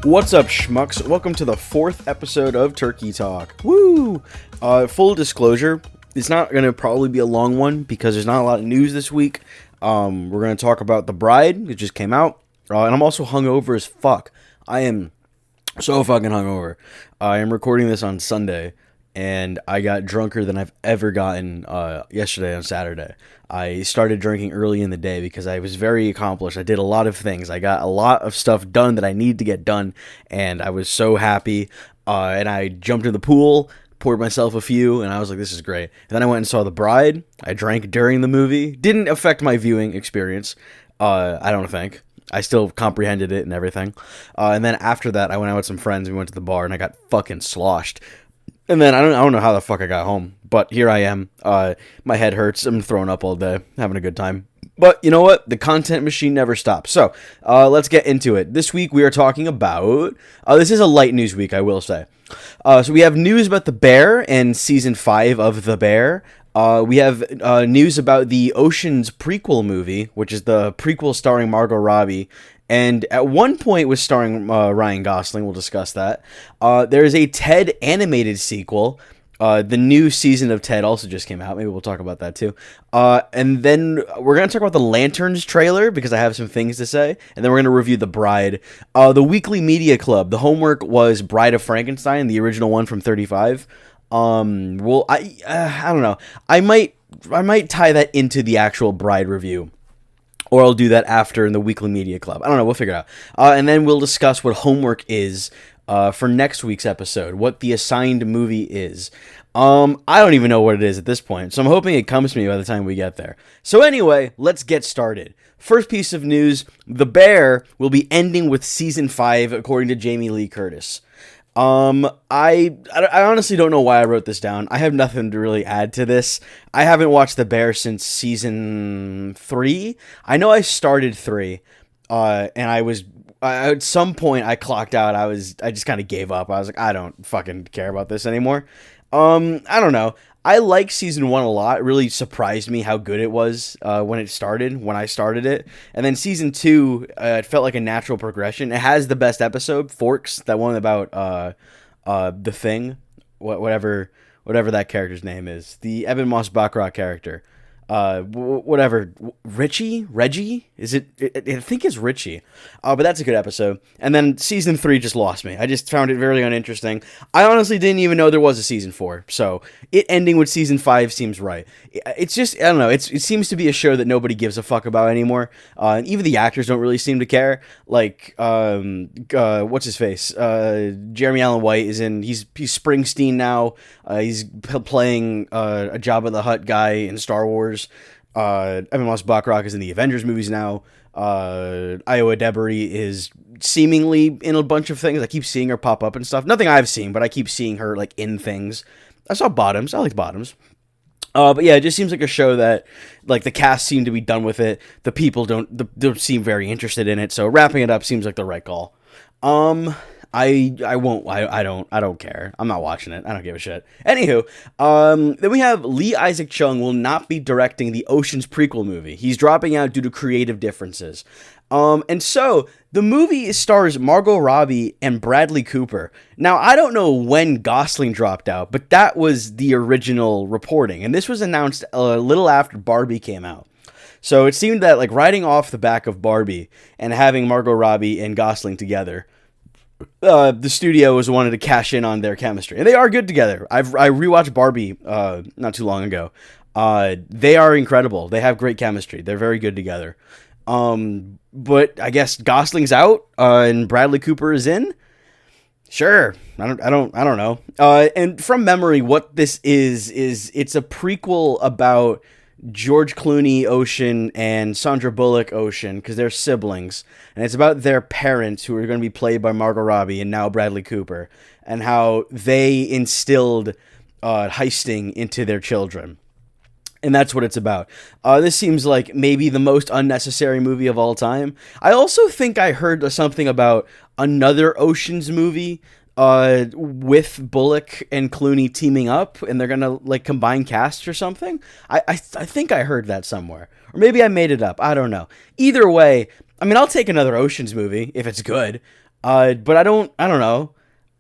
What's up, schmucks? Welcome to the 4th episode of Turkey Talk. Woo! Full disclosure, it's not going to probably be a long one because there's not a lot of news this week. We're going to talk about The Bride. It just came out. And I'm also hungover as fuck. I am so fucking hungover. I am recording this on Sunday, and I got drunker than I've ever gotten yesterday on Saturday. I started drinking early in the day because I was very accomplished. I did a lot of things. I got a lot of stuff done that I need to get done, and I was so happy. And I jumped in the pool, poured myself a few, and I was like, this is great. And then I went and saw The Bride. I drank during the movie. Didn't affect my viewing experience, I don't think. I still comprehended it and everything. And then after that, I went out with some friends. We went to the bar, and I got fucking sloshed. And then I don't know how the fuck I got home, but here I am. My head hurts. I'm throwing up all day, having a good time. But you know what? The content machine never stops. So let's get into it. This week we are talking about. This is a light news week, I will say. So we have news about The Bear and season 5 of The Bear. We have news about the Ocean's prequel movie, which is the prequel starring Margot Robbie. And at one point was starring Ryan Gosling. We'll discuss that. There is a Ted animated sequel. The new season of Ted also just came out. Maybe we'll talk about that too. And then we're going to talk about the Lanterns trailer because I have some things to say. And then we're going to review The Bride. The Weekly Media Club. The homework was Bride of Frankenstein, the original one from 35. Well, I don't know. I might tie that into the actual Bride review. Or I'll do that after in the Weekly Media Club. I don't know. We'll figure it out. And then we'll discuss what homework is for next week's episode. What the assigned movie is. I don't even know what it is at this point. So I'm hoping it comes to me by the time we get there. So anyway, let's get started. First piece of news. The Bear will be ending with season 5 according to Jamie Lee Curtis. I honestly don't know why I wrote this down. I have nothing to really add to this. I haven't watched The Bear since season 3. I know I started 3, and at some point I clocked out. I just kind of gave up. I was like, I don't fucking care about this anymore. I don't know. I like season 1 a lot. It really surprised me how good it was when I started it. And then season 2, it felt like a natural progression. It has the best episode, Forks, that one about the Thing, whatever that character's name is, the Evan Moss Baccarat character. Whatever, Reggie? Is it? I think it's Richie. But that's a good episode. And then season 3 just lost me. I just found it very uninteresting. I honestly didn't even know there was a season 4. So it ending with season 5 seems right. It's just, I don't know. It seems to be a show that nobody gives a fuck about anymore. And even the actors don't really seem to care. Like, what's his face? Jeremy Allen White is in. He's Springsteen now. He's playing a Jabba the Hutt guy in Star Wars. Evan Moss Baccarat is in the Avengers movies now. Iowa Debris is seemingly in a bunch of things. I keep seeing her pop up and stuff. Nothing I've seen, but I keep seeing her like in things. I saw Bottoms. I like Bottoms. But yeah, it just seems like a show that, like, the cast seem to be done with it. The people don't seem very interested in it. So wrapping it up seems like the right call. I don't care. I'm not watching it. I don't give a shit. Anywho, then we have Lee Isaac Chung will not be directing the Ocean's prequel movie. He's dropping out due to creative differences. And so the movie stars Margot Robbie and Bradley Cooper. Now, I don't know when Gosling dropped out, but that was the original reporting. And this was announced a little after Barbie came out. So it seemed that, like, riding off the back of Barbie and having Margot Robbie and Gosling together, the studio was wanted to cash in on their chemistry, and they are good together. I rewatched Barbie not too long ago. They are incredible. They have great chemistry. They're very good together. But I guess Gosling's out and Bradley Cooper is in. Sure, I don't know. And from memory, what this is it's a prequel about George Clooney Ocean and Sandra Bullock Ocean, because they're siblings, and it's about their parents, who are going to be played by Margot Robbie and now Bradley Cooper, and how they instilled heisting into their children. And that's what it's about. This seems like maybe the most unnecessary movie of all time. I also think I heard something about another Ocean's movie with Bullock and Clooney teaming up, and they're gonna like combine casts or something. I think I heard that somewhere, or maybe I made it up. I don't know. Either way, I mean, I'll take another Ocean's movie if it's good. But I don't know.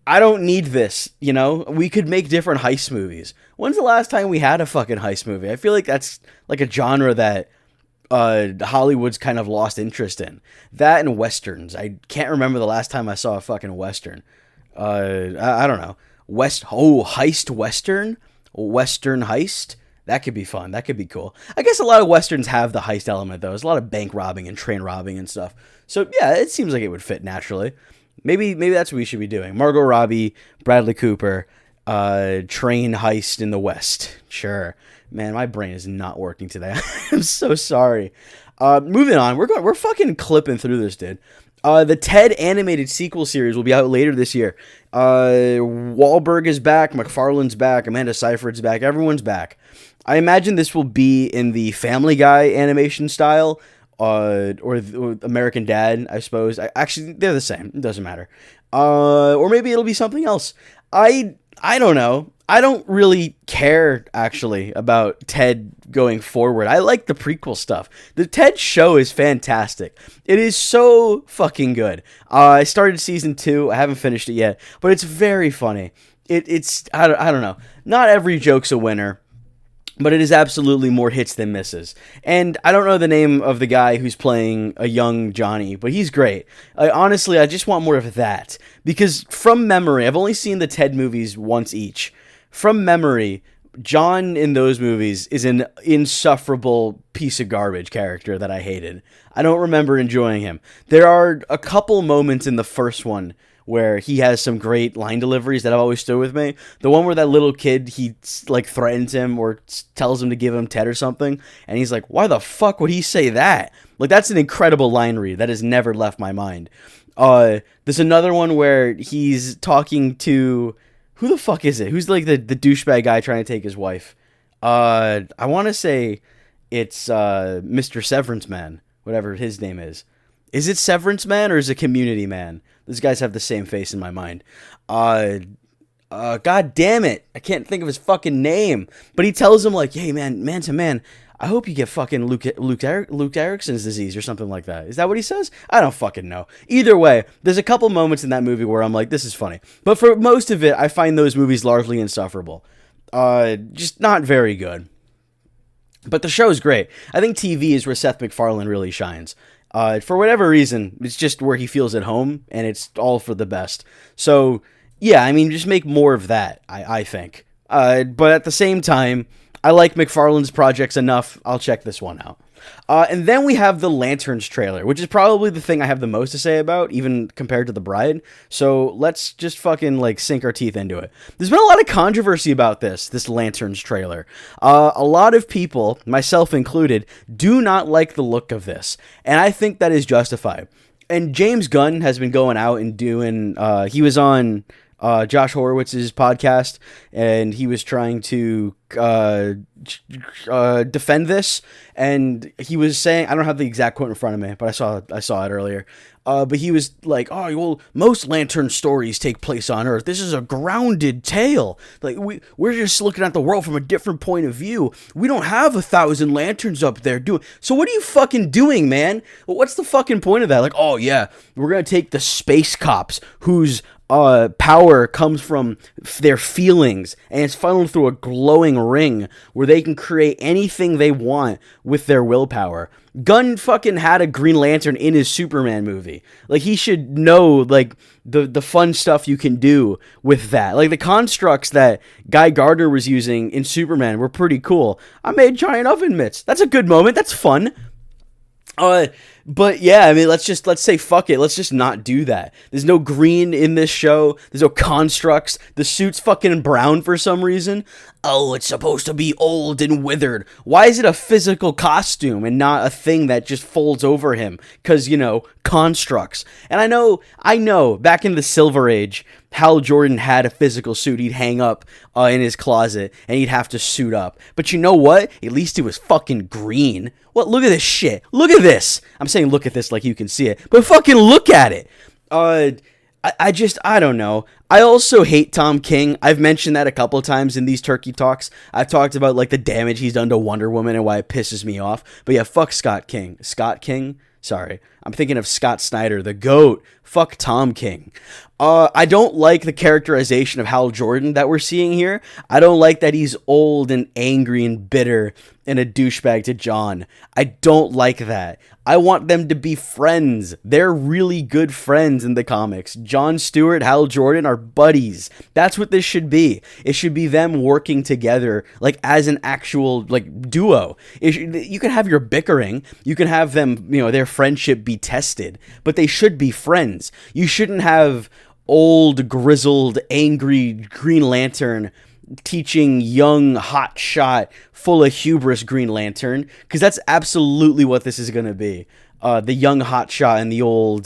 I don't need this, you know? We could make different heist movies. When's the last time we had a fucking heist movie? I feel like that's like a genre that Hollywood's kind of lost interest in. That and Westerns. I can't remember the last time I saw a fucking Western. I don't know. Heist Western? Western heist? That could be fun. That could be cool. I guess a lot of Westerns have the heist element, though. There's a lot of bank robbing and train robbing and stuff. So, yeah, it seems like it would fit naturally. Maybe that's what we should be doing. Margot Robbie, Bradley Cooper, train heist in the West. Sure. Man, my brain is not working today. I'm so sorry. Moving on. We're fucking clipping through this, dude. The Ted animated sequel series will be out later this year. Wahlberg is back. McFarlane's back. Amanda Seyfried's back. Everyone's back. I imagine this will be in the Family Guy animation style. Or American Dad, I suppose. Actually, they're the same. It doesn't matter. Or maybe it'll be something else. I don't know. I don't really care, actually, about Ted going forward. I like the prequel stuff. The Ted show is fantastic. It is so fucking good. I started season 2. I haven't finished it yet, but it's very funny. It's I don't know. Not every joke's a winner, but it is absolutely more hits than misses. And I don't know the name of the guy who's playing a young Johnny, but he's great. Honestly, I just want more of that. Because from memory, I've only seen the Ted movies once each. From memory, John in those movies is an insufferable piece of garbage character that I hated. I don't remember enjoying him. There are a couple moments in the first one where he has some great line deliveries that have always stood with me. The one where that little kid, he like threatens him or tells him to give him Ted or something, and he's like, why the fuck would he say that? Like, that's an incredible line read that has never left my mind. There's another one where he's talking to, who the fuck is it? Who's like the douchebag guy trying to take his wife? I want to say it's Mr. Severance Man, whatever his name is. Is it Severance Man or is it Community Man? These guys have the same face in my mind. God damn it. I can't think of his fucking name. But he tells him, like, hey, man to man, I hope you get fucking Luke Erickson's disease or something like that. Is that what he says? I don't fucking know. Either way, there's a couple moments in that movie where I'm like, this is funny. But for most of it, I find those movies largely insufferable. Just not very good. But the show's great. I think TV is where Seth MacFarlane really shines. For whatever reason, it's just where he feels at home, and it's all for the best. So, yeah, I mean, just make more of that, I think. But at the same time, I like MacFarlane's projects enough. I'll check this one out. And then we have the Lanterns trailer, which is probably the thing I have the most to say about, even compared to The Bride. So let's just fucking like sink our teeth into it. There's been a lot of controversy about this Lanterns trailer. A lot of people, myself included, do not like the look of this. And I think that is justified. And James Gunn has been going out and doing, he was on Josh Horowitz's podcast, and he was trying to defend this, and he was saying, I don't have the exact quote in front of me, but I saw it earlier. But he was like, oh, well, most Lantern stories take place on Earth. This is a grounded tale. Like, we're just looking at the world from a different point of view. We don't have 1,000 lanterns up there doing. So what are you fucking doing, man? What's the fucking point of that? Like, oh yeah, we're gonna take the space cops whose power comes from their feelings, and it's funneled through a glowing ring where they can create anything they want with their willpower. Gunn fucking had a Green Lantern in his Superman movie. Like, he should know, like, the fun stuff you can do with that. Like, the constructs that Guy Gardner was using in Superman were pretty cool. I made giant oven mitts. That's a good moment. That's fun. But yeah, I mean, let's say fuck it. Let's just not do that. There's no green in this show. There's no constructs. The suit's fucking brown for some reason. Oh, it's supposed to be old and withered. Why is it a physical costume and not a thing that just folds over him? 'Cause, you know, constructs. And I know, back in the Silver Age, Hal Jordan had a physical suit he'd hang up in his closet, and he'd have to suit up. But you know what? At least it was fucking green. What? Look at this shit. Look at this. I'm saying look at this like you can see it, but fucking look at it. I don't know. I also hate Tom King. I've mentioned that a couple times in these turkey talks. I've talked about, like, the damage he's done to Wonder Woman and why it pisses me off. But yeah, fuck Scott King. Scott King? Sorry. I'm thinking of Scott Snyder, the GOAT. Fuck Tom King. I don't like the characterization of Hal Jordan that we're seeing here. I don't like that he's old and angry and bitter and a douchebag to John. I don't like that. I want them to be friends. They're really good friends in the comics. Jon Stewart, Hal Jordan are buddies. That's what this should be. It should be them working together, like as an actual like duo. You can have your bickering. You can have them, their friendship be tested, but they should be friends. You shouldn't have old, grizzled, angry Green Lantern teaching young, hotshot, full of hubris Green Lantern, because that's absolutely what this is going to be. The young hotshot and the old,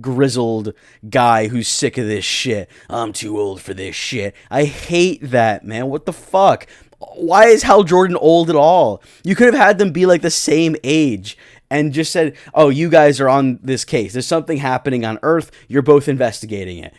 grizzled guy who's sick of this shit. I'm too old for this shit. I hate that, man. What the fuck? Why is Hal Jordan old at all? You could have had them be like the same age and just said, oh, you guys are on this case. There's something happening on Earth. You're both investigating it.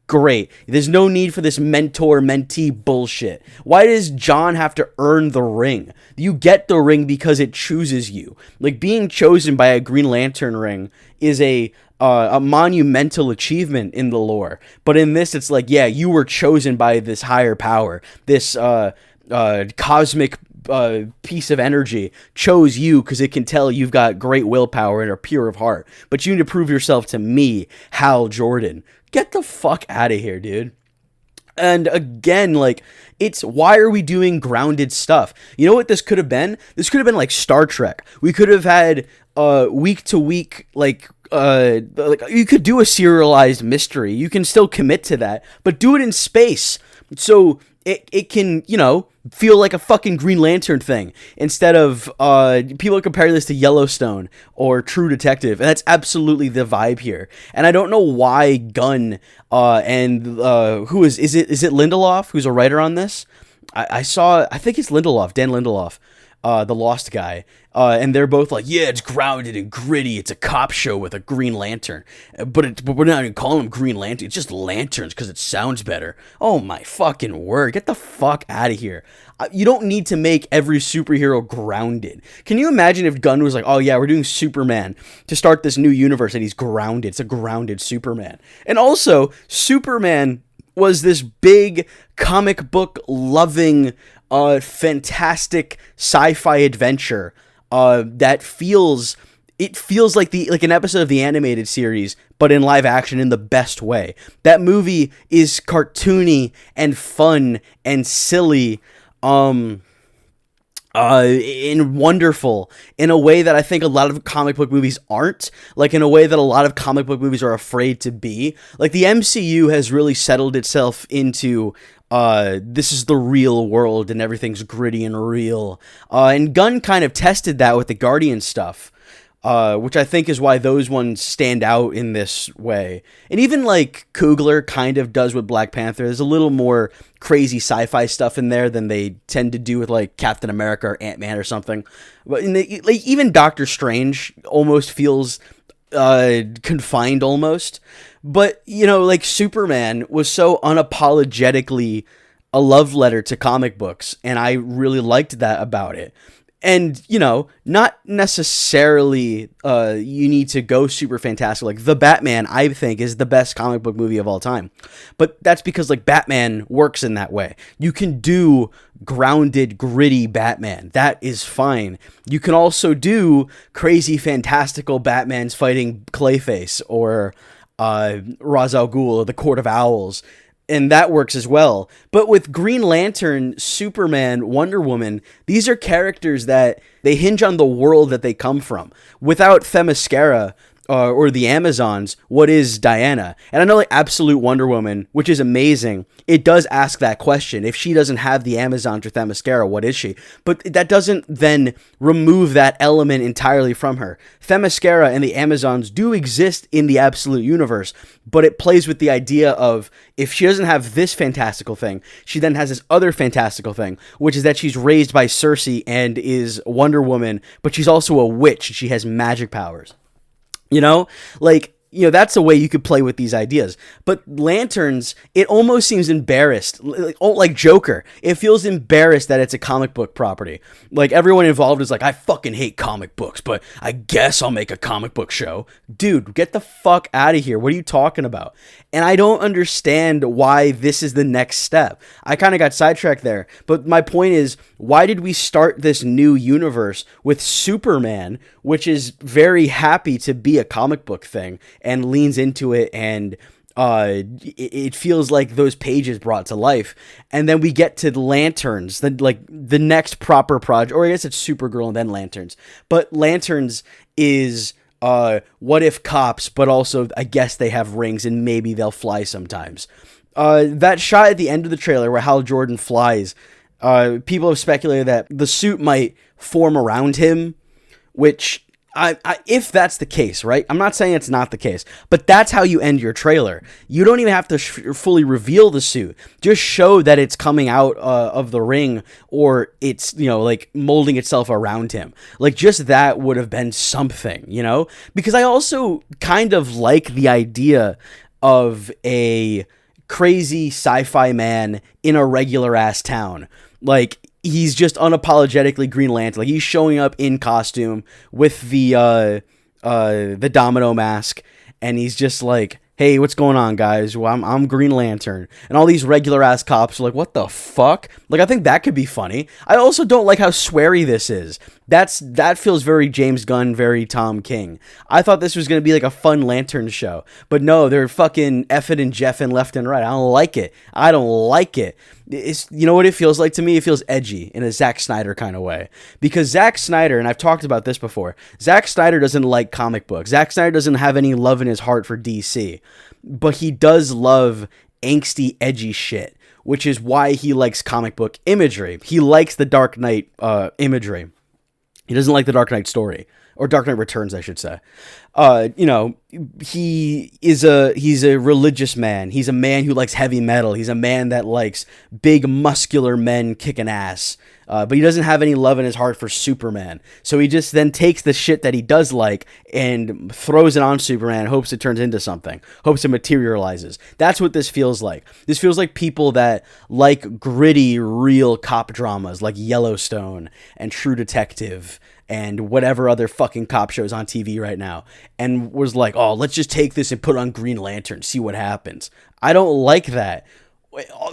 Great. There's no need for this mentor-mentee bullshit. Why does John have to earn the ring? You get the ring because it chooses you. Like, being chosen by a Green Lantern ring is a monumental achievement in the lore. But in this, it's like, yeah, you were chosen by this higher power. This cosmic piece of energy chose you because it can tell you've got great willpower and are pure of heart. But you need to prove yourself to me, Hal Jordan. Get the fuck out of here, dude. And again, like, it's why are we doing grounded stuff? You know what this could have been? This could have been like Star Trek. We could have had week to week, like you could do a serialized mystery. You can still commit to that, but do it in space. So it can, feel like a fucking Green Lantern thing instead of people compare this to Yellowstone or True Detective, and that's absolutely the vibe here. And I don't know why Gunn and who is it Lindelof who's a writer on this? I think it's Lindelof, Dan Lindelof, the Lost guy. And they're both like, yeah, it's grounded and gritty. It's a cop show with a Green Lantern. But we're not even calling them Green Lantern. It's just lanterns because it sounds better. Oh, my fucking word. Get the fuck out of here. You don't need to make every superhero grounded. Can you imagine if Gunn was like, oh, yeah, we're doing Superman to start this new universe, and he's grounded. It's a grounded Superman. And also, Superman was this big comic book loving, fantastic sci-fi adventure that feels like an episode of the animated series, but in live action in the best way. That movie is cartoony and fun and silly, and wonderful in a way that I think a lot of comic book movies aren't, like in a way that a lot of comic book movies are afraid to be. Like, the MCU has really settled itself into this is the real world and everything's gritty and real. And Gunn kind of tested that with the Guardian stuff, which I think is why those ones stand out in this way. And even like Coogler kind of does with Black Panther. There's a little more crazy sci-fi stuff in there than they tend to do with like Captain America or Ant-Man or something. But even Doctor Strange almost feels confined almost. But, like, Superman was so unapologetically a love letter to comic books, and I really liked that about it. And, not necessarily you need to go super fantastic. Like, The Batman, I think, is the best comic book movie of all time. But that's because, like, Batman works in that way. You can do grounded, gritty Batman. That is fine. You can also do crazy, fantastical Batmans fighting Clayface or Ra's al Ghul or the Court of Owls, and that works as well. But with Green Lantern, Superman, Wonder Woman, these are characters that they hinge on the world that they come from. Without Themyscira or the Amazons, what is Diana? And I know, like, Absolute Wonder Woman, which is amazing, it does ask that question. If she doesn't have the Amazons or Themyscira, what is she? But that doesn't then remove that element entirely from her. Themyscira and the Amazons do exist in the Absolute Universe, but it plays with the idea of if she doesn't have this fantastical thing, she then has this other fantastical thing, which is that she's raised by Cersei and is Wonder Woman, but she's also a witch. She has magic powers. Like, that's a way you could play with these ideas. But Lanterns, it almost seems embarrassed, like Joker. It feels embarrassed that it's a comic book property. Like, everyone involved is like, I fucking hate comic books, but I guess I'll make a comic book show. Dude, get the fuck out of here. What are you talking about? And I don't understand why this is the next step. I kind of got sidetracked there. But my point is, why did we start this new universe with Superman, which is very happy to be a comic book thing and leans into it, and it feels like those pages brought to life. And then we get to Lanterns, the next proper project, or I guess it's Supergirl and then Lanterns. But Lanterns is what if cops, but also I guess they have rings and maybe they'll fly sometimes. That shot at the end of the trailer where Hal Jordan flies, people have speculated that the suit might form around him, which if that's the case, right? I'm not saying it's not the case, but that's how you end your trailer. You don't even have to fully reveal the suit. Just show that it's coming out of the ring, or it's, like molding itself around him. Like, just that would have been something, because I also kind of like the idea of a crazy sci-fi man in a regular ass town. Like, he's just unapologetically Green Lantern. Like, he's showing up in costume with the domino mask, and he's just like, hey, what's going on, guys? Well, I'm Green Lantern. And all these regular ass cops are like, what the fuck? Like, I think that could be funny. I also don't like how sweary this is. That feels very James Gunn, very Tom King. I thought this was going to be like a fun Lantern show. But no, they're fucking effing and jeffing left and right. I don't like it. It's, you know what it feels like to me? It feels edgy in a Zack Snyder kind of way. Because Zack Snyder, and I've talked about this before, Zack Snyder doesn't like comic books. Zack Snyder doesn't have any love in his heart for DC. But he does love angsty, edgy shit, which is why he likes comic book imagery. He likes the Dark Knight imagery. He doesn't like the Dark Knight story. Or Dark Knight Returns, I should say. He's a religious man. He's a man who likes heavy metal. He's a man that likes big, muscular men kicking ass. But he doesn't have any love in his heart for Superman. So he just then takes the shit that he does like and throws it on Superman and hopes it turns into something. Hopes it materializes. That's what this feels like. This feels like people that like gritty, real cop dramas like Yellowstone and True Detective and whatever other fucking cop shows on TV right now, and was like, oh, let's just take this and put it on Green Lantern, see what happens. I don't like that.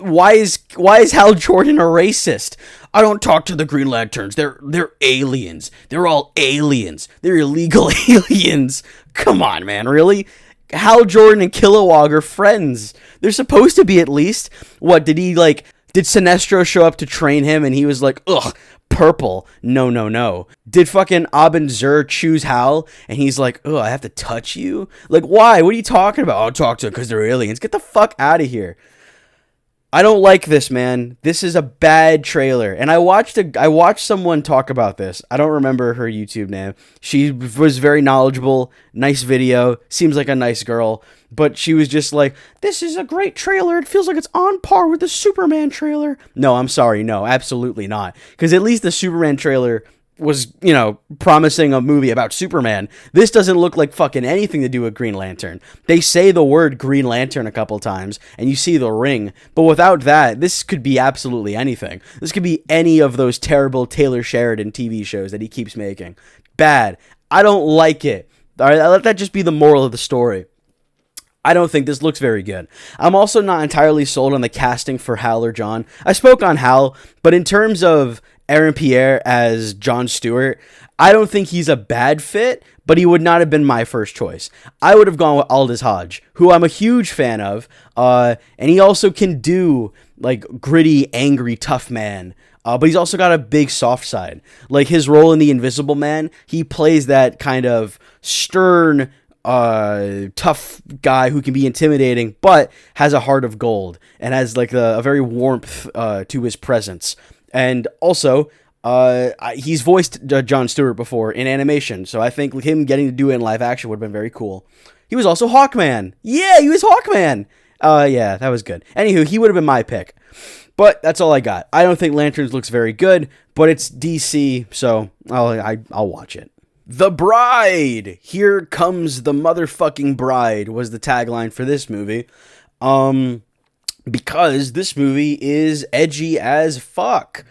Why is Hal Jordan a racist? I don't talk to the Green Lanterns. They're aliens. They're all aliens. They're illegal aliens. Come on, man, really? Hal Jordan and Kilowog are friends. They're supposed to be, at least. What, did Sinestro show up to train him and he was like, ugh, purple? No. Did fucking Abin Zur choose Hal and he's like, oh, I have to touch you? Like, why? What are you talking about? I'll talk to them because they're aliens. Get the fuck out of here. I don't like this, man. This is a bad trailer. And I watched someone talk about this. I don't remember her YouTube name. She was very knowledgeable. Nice video. Seems like a nice girl. But she was just like, this is a great trailer. It feels like it's on par with the Superman trailer. No, I'm sorry. No, absolutely not. Because at least the Superman trailer was, promising a movie about Superman. This doesn't look like fucking anything to do with Green Lantern. They say the word Green Lantern a couple times, and you see the ring. But without that, this could be absolutely anything. This could be any of those terrible Taylor Sheridan TV shows that he keeps making. Bad. I don't like it. All right, let that just be the moral of the story. I don't think this looks very good. I'm also not entirely sold on the casting for Hal or John. I spoke on Hal, but in terms of Aaron Pierre as Jon Stewart, I don't think he's a bad fit, but he would not have been my first choice. I would have gone with Aldous Hodge, who I'm a huge fan of, and he also can do like gritty, angry, tough man. But he's also got a big soft side. Like his role in The Invisible Man, he plays that kind of stern, tough guy who can be intimidating, but has a heart of gold and has like a very warmth to his presence. And also, he's voiced Jon Stewart before in animation, so I think him getting to do it in live action would have been very cool. He was also Hawkman. Yeah, he was Hawkman. Yeah, that was good. Anywho, he would have been my pick. But that's all I got. I don't think Lanterns looks very good, but it's DC, so I'll watch it. The Bride! Here comes the motherfucking bride was the tagline for this movie. Because this movie is edgy as fuck.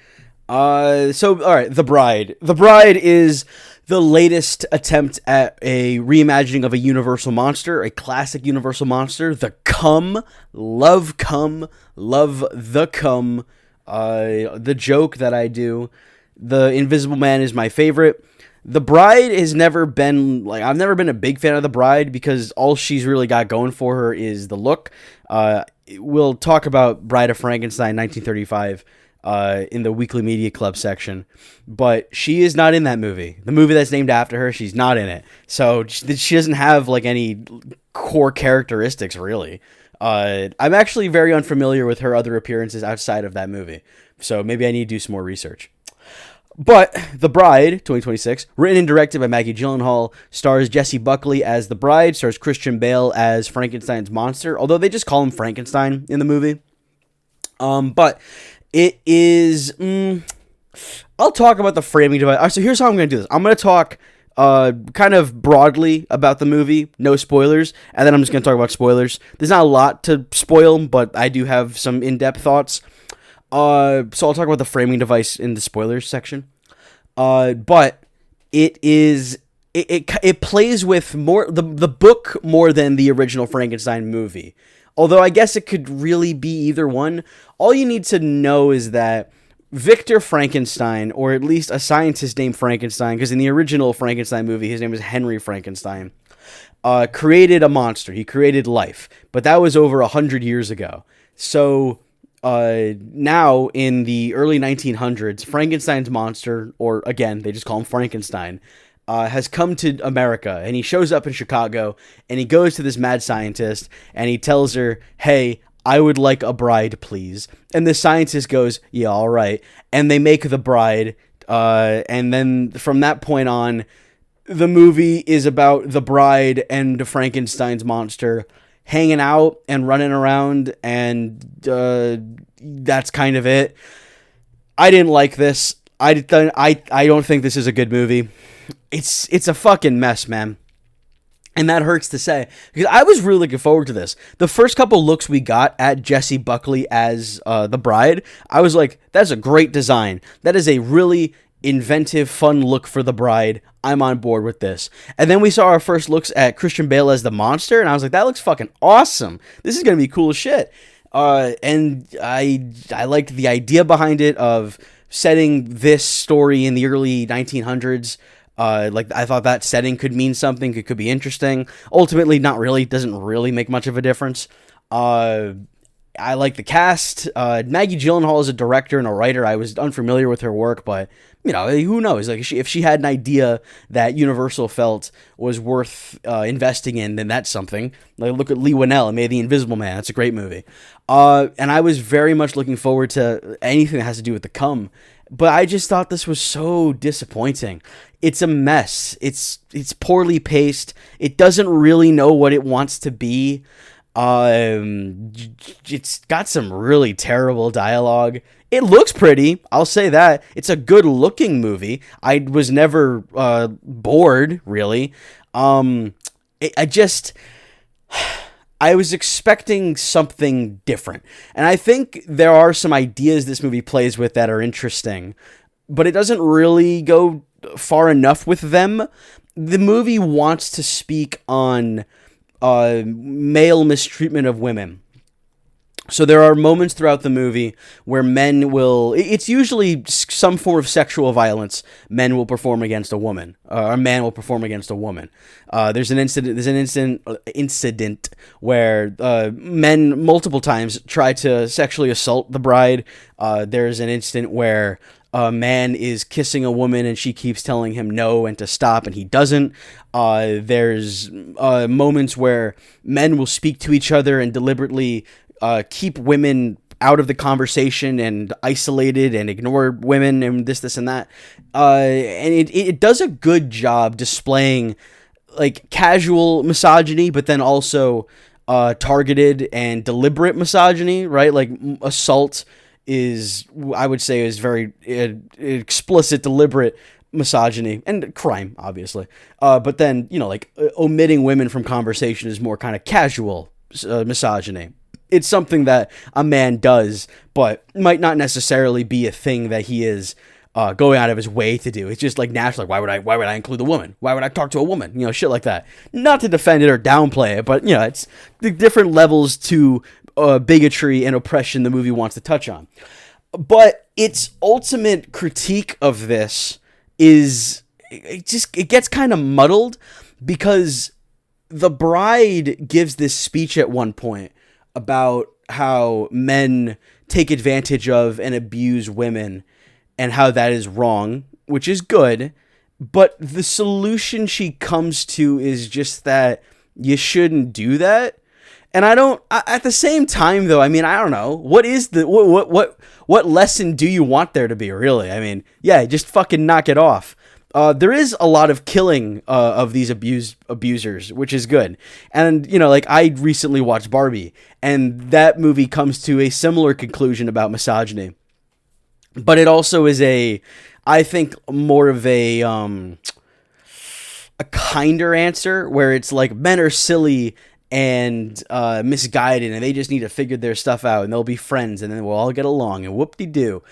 Alright, The Bride. The Bride is the latest attempt at a reimagining of a Universal monster, a classic Universal monster, the Cum. Love Cum. Love the Cum. The joke that I do. The Invisible Man is my favorite. The Bride has never been, I've never been a big fan of The Bride because all she's really got going for her is the look. We'll talk about Bride of Frankenstein 1935 in the Weekly Media Club section, but she is not in that movie. The movie that's named after her, she's not in it. So she doesn't have any core characteristics, really. I'm actually very unfamiliar with her other appearances outside of that movie, so maybe I need to do some more research. But The Bride, 2026, written and directed by Maggie Gyllenhaal, stars Jessie Buckley as the bride, stars Christian Bale as Frankenstein's monster, although they just call him Frankenstein in the movie. But it is... I'll talk about the framing device. So here's how I'm going to do this. I'm going to talk kind of broadly about the movie, no spoilers, and then I'm just going to talk about spoilers. There's not a lot to spoil, but I do have some in-depth thoughts. So I'll talk about the framing device in the spoilers section. But it plays with more the book more than the original Frankenstein movie. Although I guess it could really be either one. All you need to know is that Victor Frankenstein, or at least a scientist named Frankenstein, because in the original Frankenstein movie his name is Henry Frankenstein, created a monster. He created life, but that was over 100 years ago. So now in the early 1900s, Frankenstein's monster, or again, they just call him Frankenstein, has come to America, and he shows up in Chicago, and he goes to this mad scientist, and he tells her, hey, I would like a bride, please. And the scientist goes, yeah, all right. And they make the bride, and then from that point on, the movie is about the bride and Frankenstein's monster hanging out and running around, and that's kind of it. I didn't like this. I don't think this is a good movie. It's a fucking mess, man. And that hurts to say, because I was really looking forward to this. The first couple looks we got at Jessie Buckley as the bride, I was like, that's a great design. That is a really inventive, fun look for the bride. I'm on board with this. And then we saw our first looks at Christian Bale as the monster, and I was like, that looks fucking awesome. This is going to be cool as shit. And I liked the idea behind it of setting this story in the early 1900s. I thought that setting could mean something. It could be interesting. Ultimately, not really. Doesn't really make much of a difference. I like the cast. Maggie Gyllenhaal is a director and a writer. I was unfamiliar with her work, but who knows? If she had an idea that Universal felt was worth investing in, then that's something. Look at Lee Winnell and made The Invisible Man. That's a great movie. And I was very much looking forward to anything that has to do with the cum. But I just thought this was so disappointing. It's a mess. It's poorly paced. It doesn't really know what it wants to be. It's got some really terrible dialogue. It looks pretty, I'll say that. It's a good looking movie. I was never bored, really. I was expecting something different. And I think there are some ideas this movie plays with that are interesting, but it doesn't really go far enough with them. The movie wants to speak on male mistreatment of women. So there are moments throughout the movie where it's usually some form of sexual violence men will perform against a woman, or a man will perform against a woman. There's an incident where men multiple times try to sexually assault the bride. There's an incident where a man is kissing a woman and she keeps telling him no and to stop, and he doesn't. There's moments where men will speak to each other and deliberately keep women out of the conversation and isolated and ignore women and this and that. And it does a good job displaying casual misogyny, but then also targeted and deliberate misogyny, right? Assault is, I would say, is very explicit, deliberate misogyny and crime, obviously. But then, like omitting women from conversation is more kind of casual misogyny. It's something that a man does, but might not necessarily be a thing that he is going out of his way to do. It's just like natural. Like, why would I include a woman? Why would I talk to a woman? Shit like that. Not to defend it or downplay it, but it's the different levels to bigotry and oppression the movie wants to touch on. But its ultimate critique of this is it gets kind of muddled, because the bride gives this speech at one point about how men take advantage of and abuse women and how that is wrong, which is good. But the solution she comes to is just that you shouldn't do that. And at the same time though, I mean, I don't know, what is what lesson do you want there to be, really? I mean, yeah, just fucking knock it off. There is a lot of killing of these abusers, which is good. And, like I recently watched Barbie, and that movie comes to a similar conclusion about misogyny. But it also is I think more of a kinder answer, where it's like men are silly and misguided, and they just need to figure their stuff out, and they'll be friends, and then we'll all get along, and whoop-de-doo.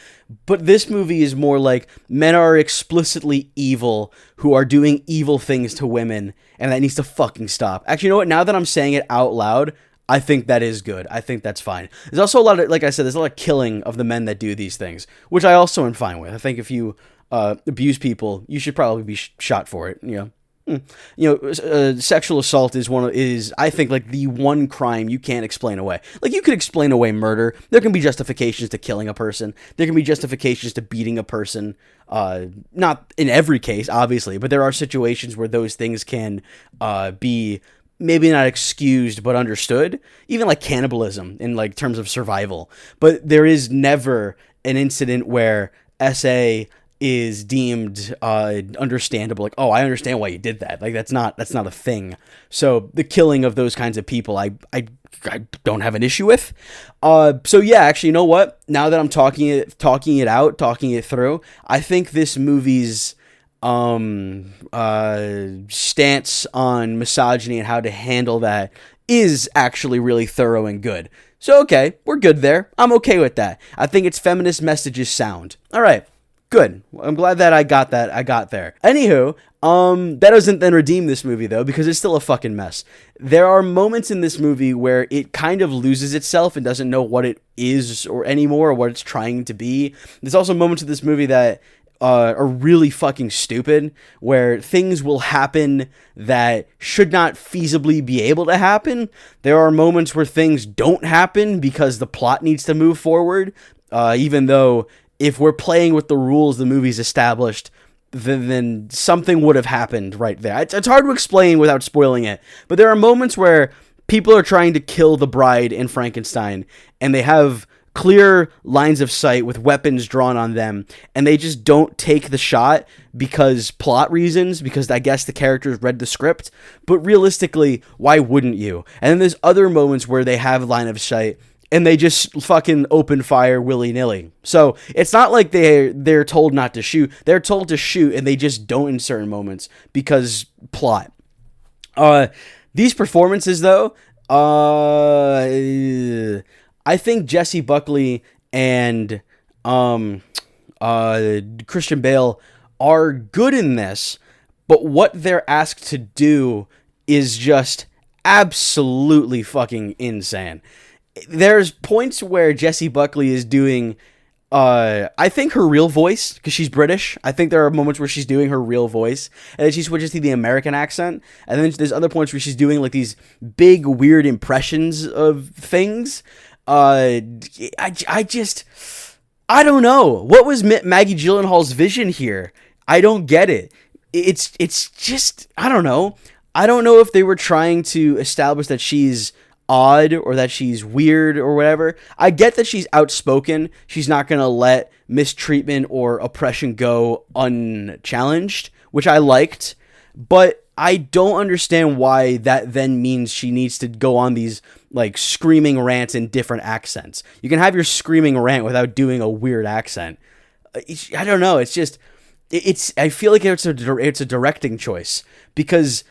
But this movie is more like men are explicitly evil who are doing evil things to women, and that needs to fucking stop. Actually, you know what? Now that I'm saying it out loud, I think that is good. I think that's fine. There's also a lot of, like I said, there's a lot of killing of the men that do these things, which I also am fine with. I think if you abuse people, you should probably be shot for it, sexual assault is I think like the one crime you can't explain away. Like, you could explain away murder. There can be justifications to killing a person. There can be justifications to beating a person. Not in every case, obviously, but there are situations where those things can be maybe not excused, but understood. Even like cannibalism in like terms of survival. But there is never an incident where SA is deemed understandable, like, oh, I understand why you did that. Like, that's not a thing. So the killing of those kinds of people, I don't have an issue with. So yeah, actually, you know what? Now that I'm talking it through, I think this movie's stance on misogyny and how to handle that is actually really thorough and good. So okay, we're good there. I'm okay with that. I think its feminist message is sound. All right. Good. I'm glad that I got there. Anywho, that doesn't then redeem this movie, though, because it's still a fucking mess. There are moments in this movie where it kind of loses itself and doesn't know what it is or anymore, or what it's trying to be. There's also moments of this movie that are really fucking stupid, where things will happen that should not feasibly be able to happen. There are moments where things don't happen because the plot needs to move forward, even though if we're playing with the rules the movie's established, then something would have happened right there. It's hard to explain without spoiling it, but there are moments where people are trying to kill the bride in Frankenstein, and they have clear lines of sight with weapons drawn on them, and they just don't take the shot because plot reasons, because I guess the characters read the script. But realistically, why wouldn't you? And then there's other moments where they have line of sight, and they just fucking open fire willy-nilly. So it's not like they're told not to shoot. They're told to shoot, and they just don't in certain moments because plot. These performances, though, I think Jessie Buckley and Christian Bale are good in this, but what they're asked to do is just absolutely fucking insane. There's points where Jessie Buckley is doing, I think, her real voice, because she's British. I think there are moments where she's doing her real voice, and then she switches to the American accent, and then there's other points where she's doing like these big, weird impressions of things. I don't know. What was Maggie Gyllenhaal's vision here? I don't get it. It's just, I don't know. I don't know if they were trying to establish that she's odd or that she's weird or whatever. I get that she's outspoken. She's not going to let mistreatment or oppression go unchallenged, which I liked. But I don't understand why that then means she needs to go on these like screaming rants in different accents. You can have your screaming rant without doing a weird accent. I don't know. It's just, I feel like it's a directing choice, because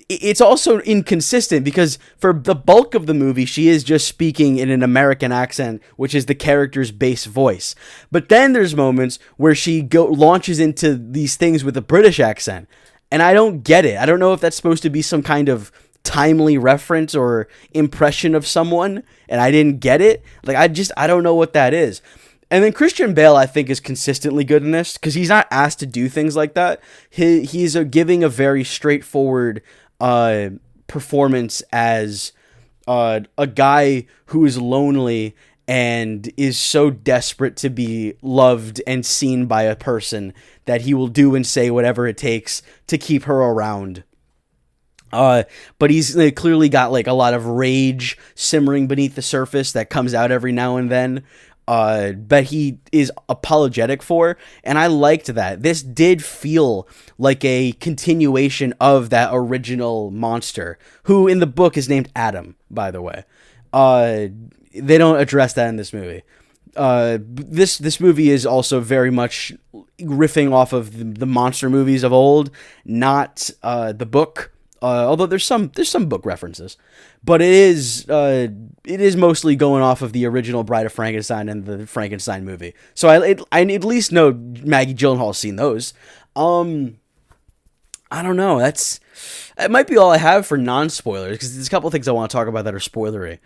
it's also inconsistent, because for the bulk of the movie she is just speaking in an American accent, which is the character's base voice. But then there's moments where she launches into these things with a British accent, and I don't get it. I don't know if that's supposed to be some kind of timely reference or impression of someone, and I didn't get it. Like, I don't know what that is. And then Christian Bale, I think, is consistently good in this, because he's not asked to do things like that. He's giving a very straightforward performance as a guy who is lonely and is so desperate to be loved and seen by a person that he will do and say whatever it takes to keep her around. But he's clearly got like a lot of rage simmering beneath the surface that comes out every now and then. But he is apologetic for, and I liked that. This did feel like a continuation of that original monster, who in the book is named Adam, by the way. They don't address that in this movie. This movie is also very much riffing off of the monster movies of old, not the book. Although there's some book references, but it is mostly going off of the original Bride of Frankenstein and the Frankenstein movie. So I at least know Maggie Gyllenhaal's seen those. I don't know. It might be all I have for non-spoilers, because there's a couple of things I want to talk about that are spoilery.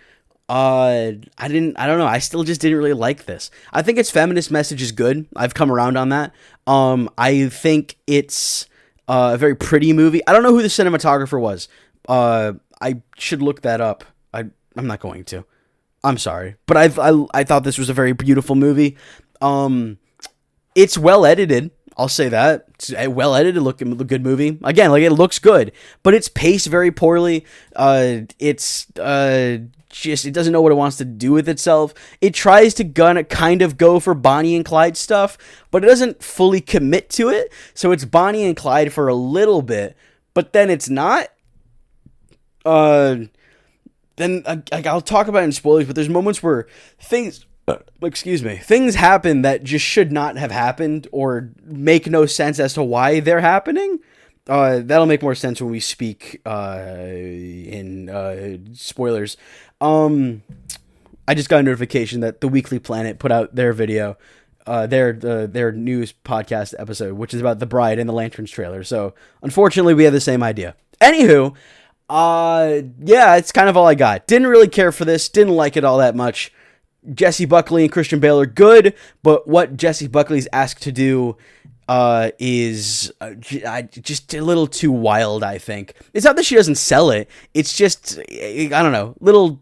I don't know. I still just didn't really like this. I think its feminist message is good. I've come around on that. I think it's a very pretty movie. I don't know who the cinematographer was. I should look that up. I'm not going to. I'm sorry, but I thought this was a very beautiful movie. It's well edited. I'll say that. It's a well edited, good movie. Again, like, it looks good, but it's paced very poorly. It doesn't know what it wants to do with itself. It tries to kind of go for Bonnie and Clyde stuff, but it doesn't fully commit to it. So it's Bonnie and Clyde for a little bit, but then it's not. Then I'll talk about it in spoilers, but there's moments where things happen that just should not have happened, or make no sense as to why they're happening. That'll make more sense when we speak in spoilers. I just got a notification that the Weekly Planet put out their video, their news podcast episode, which is about The Bride and the Lanterns trailer. So unfortunately, we have the same idea. Anywho, yeah, it's kind of all I got. Didn't really care for this. Didn't like it all that much. Jessie Buckley and Christian Bale are good, but what Jessie Buckley's asked to do is just a little too wild, I think. It's not that she doesn't sell it. It's just, I don't know, little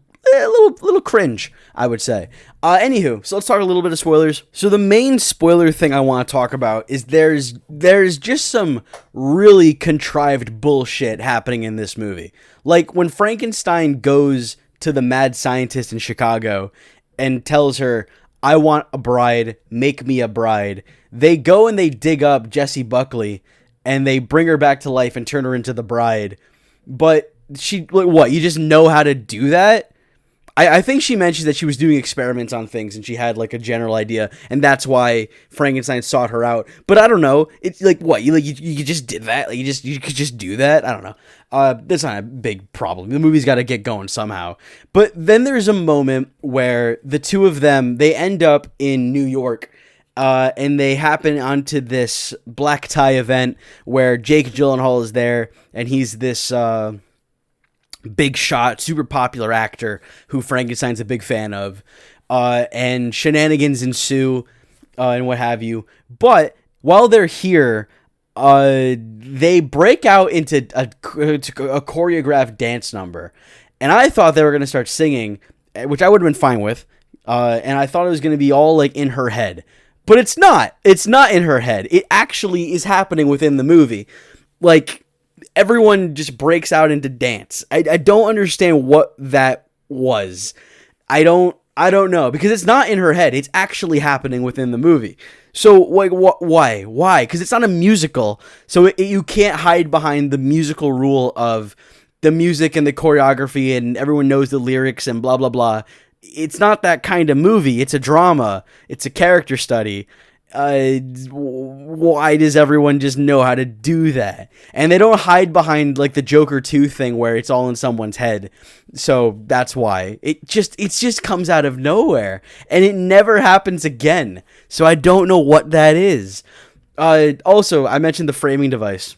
cringe, I would say. Anywho, so let's talk a little bit of spoilers. So the main spoiler thing I want to talk about is there's just some really contrived bullshit happening in this movie. Like, when Frankenstein goes to the mad scientist in Chicago and tells her, "I want a bride, make me a bride," they go and they dig up Jessie Buckley and they bring her back to life and turn her into the bride. But what, you just know how to do that? I think she mentioned that she was doing experiments on things and she had like a general idea, and that's why Frankenstein sought her out. But I don't know. It's like, what, you just did that? Like, you could just do that? I don't know. That's not a big problem. The movie's got to get going somehow. But then there's a moment where the two of them, they end up in New York, and they happen onto this black tie event where Jake Gyllenhaal is there, and he's this big shot, super popular actor who Frankenstein's a big fan of, and shenanigans ensue, and what have you. But while they're here, they break out into a choreographed dance number, and I thought they were going to start singing, which I would have been fine with, and I thought it was going to be all like in her head, but it's not. It's not in her head. It actually is happening within the movie. Like, everyone just breaks out into dance. I don't understand what that was. I don't know, because it's not in her head. It's actually happening within the movie. So, like, why? Why? Because it's not a musical, so you can't hide behind the musical rule of the music and the choreography and everyone knows the lyrics and blah, blah, blah. It's not that kind of movie. It's a drama. It's a character study. why does everyone just know how to do that? And they don't hide behind like the Joker 2 thing where it's all in someone's head. So that's why it just comes out of nowhere, and it never happens again. So I don't know what that is. Also, I mentioned the framing device.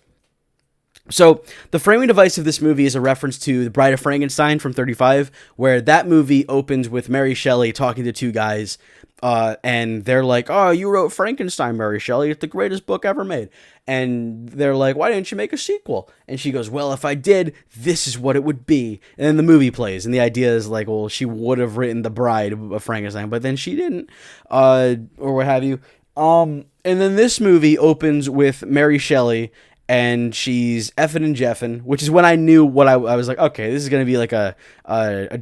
So the framing device of this movie is a reference to The Bride of Frankenstein from 1935, where that movie opens with Mary Shelley talking to two guys, and they're like, "Oh, you wrote Frankenstein, Mary Shelley. It's the greatest book ever made." And they're like, "Why didn't you make a sequel?" And she goes, "Well, if I did, this is what it would be." And then the movie plays, and the idea is like, well, she would have written The Bride of Frankenstein, but then she didn't, or what have you. And then this movie opens with Mary Shelley, and she's effing and jeffing, which is when I knew what I was like, okay, this is going to be like a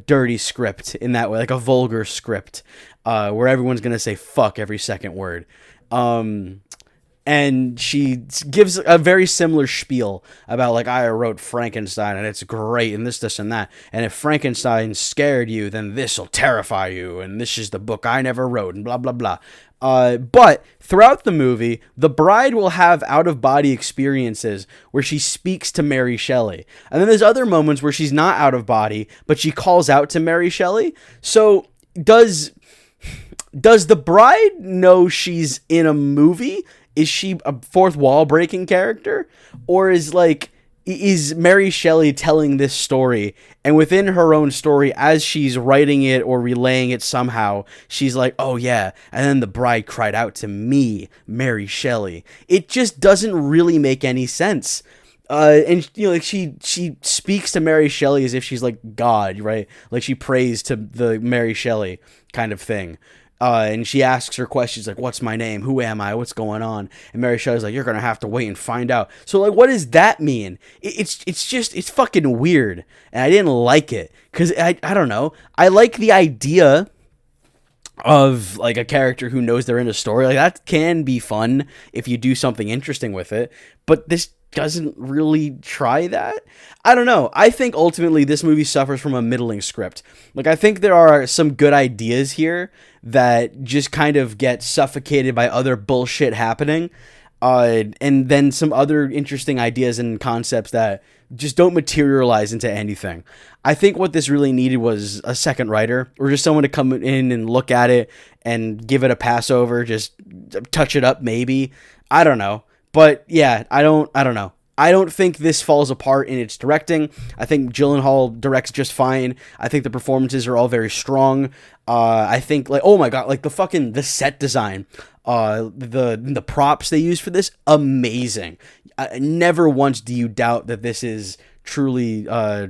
dirty script in that way, like a vulgar script, where everyone's going to say fuck every second word. And she gives a very similar spiel about like, I wrote Frankenstein and it's great and this and that. And if Frankenstein scared you, then this will terrify you. And this is the book I never wrote and blah, blah, blah. But throughout the movie, the bride will have out-of-body experiences where she speaks to Mary Shelley. And then there's other moments where she's not out of body, but she calls out to Mary Shelley. So does the bride know she's in a movie? Is she a fourth wall breaking character? Or is Mary Shelley telling this story, and within her own story, as she's writing it or relaying it somehow, she's like, oh yeah, and then the bride cried out to me, Mary Shelley. It just doesn't really make any sense. And you know, like she speaks to Mary Shelley as if she's like God, right? Like she prays to the Mary Shelley kind of thing. And she asks her questions like, what's my name? Who am I? What's going on? And Mary Shelley's like, you're going to have to wait and find out. So like, what does that mean? It's fucking weird. And I didn't like it because I don't know. I like the idea of like a character who knows they're in a story. Like that can be fun if you do something interesting with it. But this doesn't really try that. I don't know. I think ultimately this movie suffers from a middling script. Like I think there are some good ideas here that just kind of get suffocated by other bullshit happening. And then some other interesting ideas and concepts that just don't materialize into anything. I think what this really needed was a second writer or just someone to come in and look at it and give it a pass over, just touch it up maybe. I don't know. But yeah, I don't know. I don't think this falls apart in its directing. I think Gyllenhaal directs just fine. I think the performances are all very strong. I think like, oh my God, like the set design, the props they use for this, amazing. Never once do you doubt that this is truly the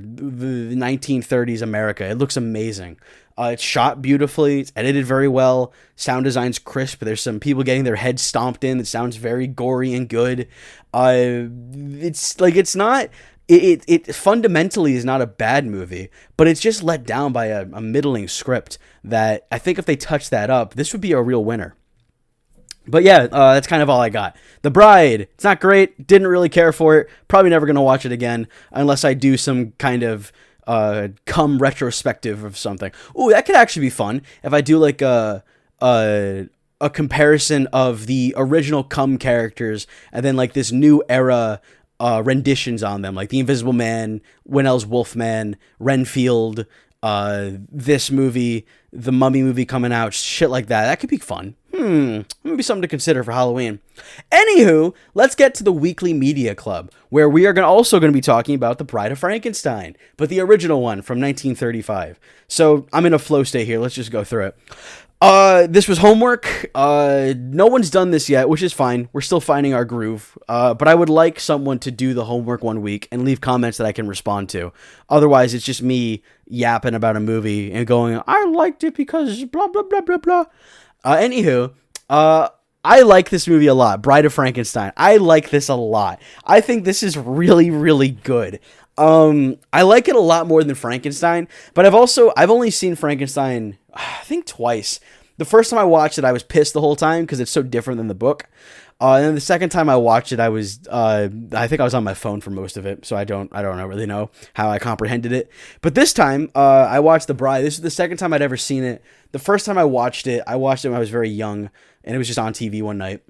1930s America. It looks amazing. It's shot beautifully. It's edited very well. Sound design's crisp. There's some people getting their heads stomped in. It sounds very gory and good. It fundamentally is not a bad movie, but it's just let down by a middling script that I think if they touch that up, this would be a real winner. But yeah, that's kind of all I got. The Bride, it's not great. Didn't really care for it. Probably never going to watch it again unless I do some kind of come retrospective of something. Ooh, that could actually be fun if I do like a comparison of the original Come characters and then like this new era renditions on them, like the Invisible Man, Winnell's Wolfman, Renfield, this movie, the Mummy movie coming out, shit like that. That could be fun. Maybe something to consider for Halloween. Anywho, let's get to the Weekly Media Club, where we are also going to be talking about The Bride of Frankenstein, but the original one from 1935. So I'm in a flow state here. Let's just go through it. This was homework. No one's done this yet, which is fine. We're still finding our groove. But I would like someone to do the homework one week and leave comments that I can respond to. Otherwise, it's just me yapping about a movie and going, I liked it because blah, blah, blah, blah, blah. Anywho, I like this movie a lot. Bride of Frankenstein. I like this a lot. I think this is really, really good. I like it a lot more than Frankenstein, but I've only seen Frankenstein, I think twice. The first time I watched it, I was pissed the whole time because it's so different than the book. And then the second time I watched it, I think I was on my phone for most of it, so I don't really know how I comprehended it. But this time, I watched The Bride. This is the second time I'd ever seen it. The first time I watched it when I was very young, and it was just on TV one night.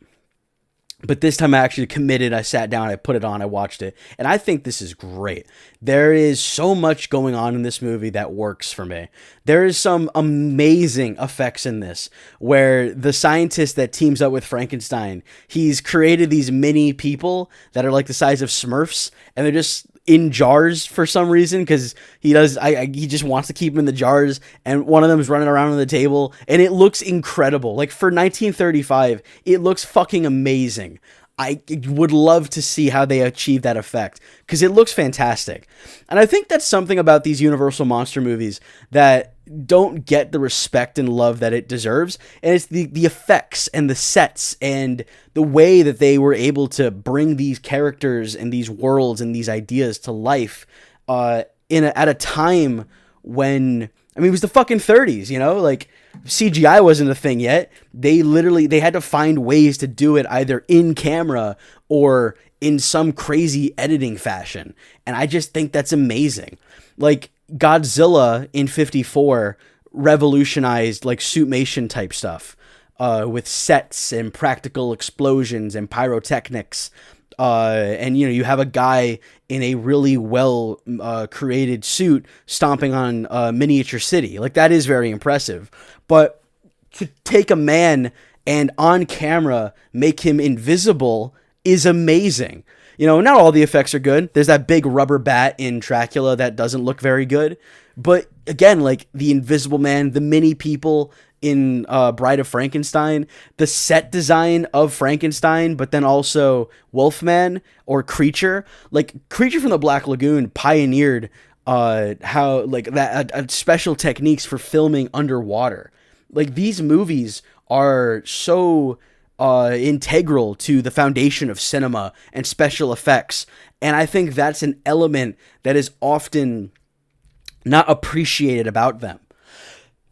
But this time I actually committed. I sat down, I put it on, I watched it. And I think this is great. There is so much going on in this movie that works for me. There is some amazing effects in this, where the scientist that teams up with Frankenstein, he's created these mini people that are like the size of Smurfs, and they're just in jars for some reason, because he just wants to keep them in the jars, and one of them is running around on the table, and it looks incredible. Like, for 1935, it looks fucking amazing. I would love to see how they achieve that effect, because it looks fantastic. And I think that's something about these Universal monster movies that don't get the respect and love that it deserves, and it's the effects and the sets and the way that they were able to bring these characters and these worlds and these ideas to life at a time when, I mean, it was the fucking 30s, you know, like CGI wasn't a thing yet. They had to find ways to do it either in camera or in some crazy editing fashion. And I just think that's amazing. Like, Godzilla in 54 revolutionized like suitmation type stuff, with sets and practical explosions and pyrotechnics. And you have a guy in a really well created suit stomping on a miniature city. Like, that is very impressive. But to take a man and on camera make him invisible is amazing. Not all the effects are good. There's that big rubber bat in Dracula that doesn't look very good. But again, like the Invisible Man, the mini people in Bride of Frankenstein, the set design of Frankenstein, but then also Wolfman or Creature. Like, Creature from the Black Lagoon pioneered how like that special techniques for filming underwater. Like, these movies are so integral to the foundation of cinema and special effects, and I think that's an element that is often not appreciated about them.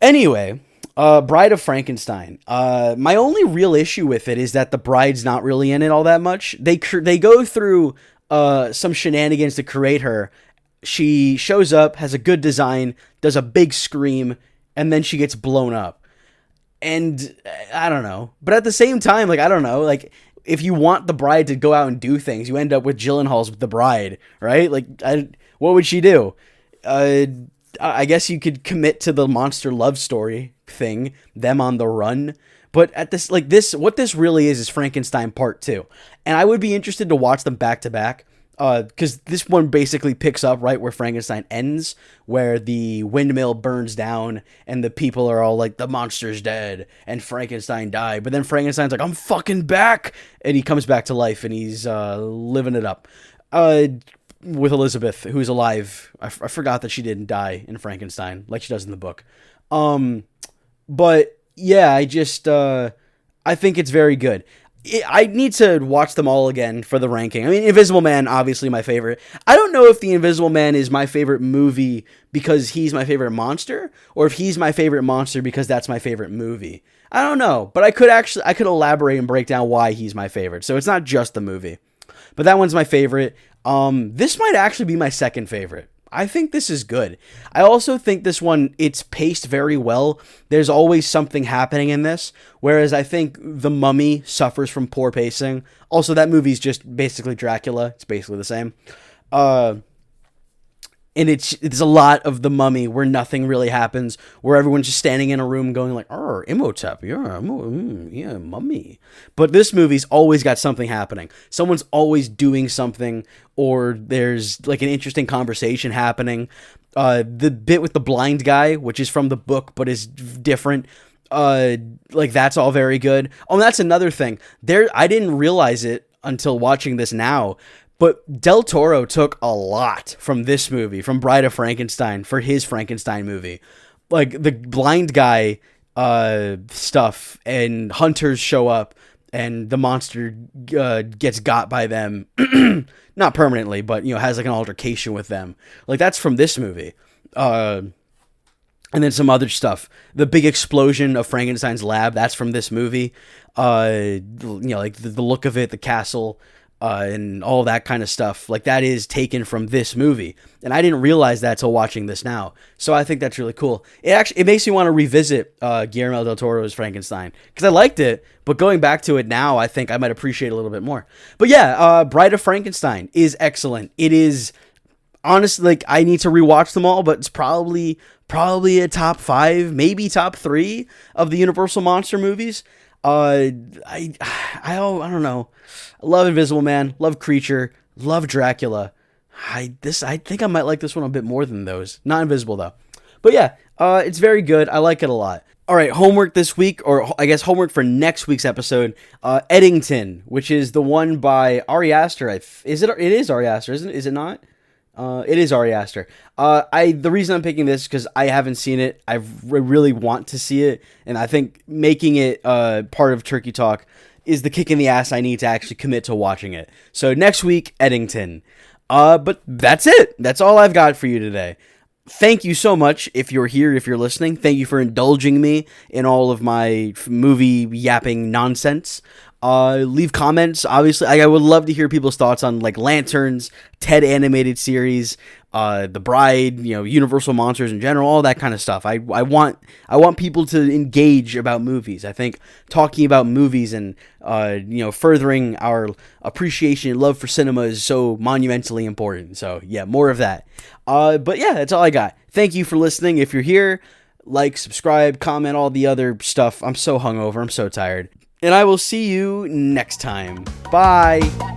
Anyway, Bride of Frankenstein. My only real issue with it is that the bride's not really in it all that much. They go through some shenanigans to create her. She shows up, has a good design, does a big scream, and then she gets blown up. And I don't know. But at the same time, like, I don't know. Like, if you want the bride to go out and do things, you end up with Gyllenhaal's The Bride, right? Like, what would she do? I guess you could commit to the monster love story thing, them on the run. But at this, like, what this really is Frankenstein Part 2. And I would be interested to watch them back to back. Because this one basically picks up right where Frankenstein ends, where the windmill burns down and the people are all like, the monster's dead and Frankenstein died. But then Frankenstein's like, I'm fucking back. And he comes back to life and he's living it up with Elizabeth, who's alive. I forgot that she didn't die in Frankenstein like she does in the book. But yeah, I think it's very good. I need to watch them all again for the ranking. I mean, Invisible Man, obviously my favorite. I don't know if The Invisible Man is my favorite movie because he's my favorite monster, or if he's my favorite monster because that's my favorite movie. I don't know, but I could elaborate and break down why he's my favorite. So it's not just the movie. But that one's my favorite. This might actually be my second favorite. I think this is good. I also think this one, it's paced very well. There's always something happening in this, whereas I think The Mummy suffers from poor pacing. Also, that movie's just basically Dracula. It's basically the same. And it's a lot of The Mummy where nothing really happens, where everyone's just standing in a room going like, Imhotep, yeah, mummy. But this movie's always got something happening. Someone's always doing something, or there's like an interesting conversation happening. The bit with the blind guy, which is from the book but is different, like that's all very good. Oh, and that's another thing. I didn't realize it until watching this now, but Del Toro took a lot from this movie, from Bride of Frankenstein, for his Frankenstein movie. Like, the blind guy stuff, and hunters show up, and the monster gets got by them. Not permanently, but, has like an altercation with them. Like, that's from this movie. And then some other stuff. The big explosion of Frankenstein's lab, that's from this movie. Like the look of it, the castle, and all that kind of stuff. Like, that is taken from this movie. And I didn't realize that till watching this now. So I think that's really cool. It makes me want to revisit Guillermo del Toro's Frankenstein, because I liked it, but going back to it now, I think I might appreciate it a little bit more. But yeah, Bride of Frankenstein is excellent. It is, honestly, like, I need to rewatch them all, but it's probably a top 5, maybe top 3 of the Universal monster movies. I don't know. I love Invisible Man, love Creature, love Dracula. I think I might like this one a bit more than those. Not Invisible though. But yeah, it's very good. I like it a lot. All right, homework this week, or I guess homework for next week's episode. Eddington, which is the one by Ari Aster. It is Ari Aster, isn't it? Is it not? It is Ari Aster. The reason I'm picking this is because I haven't seen it. I really want to see it, and I think making it part of Turkey Talk is the kick in the ass I need to actually commit to watching it. So next week, Eddington. But that's it. That's all I've got for you today. Thank you so much if you're here, if you're listening. Thank you for indulging me in all of my movie yapping nonsense. Leave comments. Obviously, I would love to hear people's thoughts on, like, Lanterns, Ted animated series, The Bride, Universal monsters in general, all that kind of stuff. I want people to engage about movies. I think talking about movies and furthering our appreciation and love for cinema is so monumentally important. So yeah, more of that. But yeah, that's all I got. Thank you for listening. If you're here, like, subscribe, comment, all the other stuff. I'm so hungover. I'm so tired. And I will see you next time. Bye.